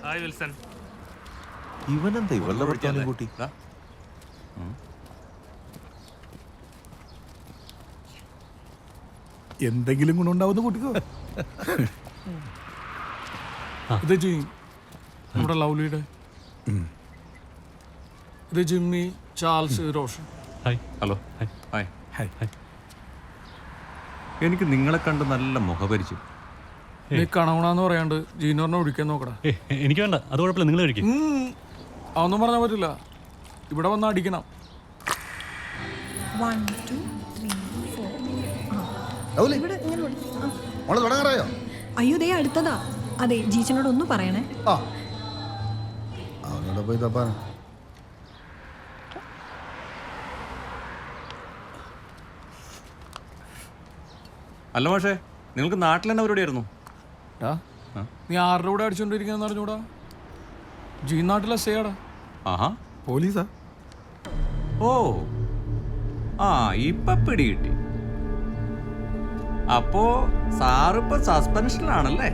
Hi Wilson. ഇവനെന്താ ഇവളുടെ ഭർത്താവിനെ കൂട്ടി? എന്തെങ്കിലും ഗുണമുണ്ടാവുന്ന കൂട്ടിക്കോ. ഇത് നമ്മുടെ ലവ്ലിയുടെ, ഇത് Jimmy, Charles, Roshan. Hi. Hello. Hi. Hi. Hi. എനിക്ക് നിങ്ങളെ കണ്ട് നല്ല മുഖപരിചയം. നീ കണവണാന്ന് പറയാണ്ട് ജീനോറിനെ ഒഴിക്കാൻ നോക്കടാ. എനിക്ക് വേണ്ട, അത് കുഴപ്പമില്ല, നിങ്ങൾ കഴിക്കും. അതൊന്നും പറഞ്ഞാൽ പറ്റില്ല, ഇവിടെ വന്ന് അടിക്കണം. 1 2 3 4 ഇവിടെ ഇങ്ങനെ തുടങ്ങാറായോ? അയ്യോ ദേ അടുത്തതാ. അതെ, ജീച്ചനോട് ഒന്ന് പറയണേ. അവനോട് പോയി തപ്പാൻ. അല്ല മാഷേ, നിങ്ങൾക്ക് നാട്ടിൽ തന്നെ പരിപാടിയായിരുന്നു? നീ ആരുടെ കൂടെ അടിച്ചോണ്ടിരിക്കുന്ന അറിഞ്ഞൂടാ? ജി നാട്ടിലെ സേടാ. ആഹാ, പോലീസാ. ഓ ആ, ഇപ്പൊ പിടികിട്ടി. അപ്പോ സാറിപ്പോ സസ്പെൻഷനിലാണല്ലേ?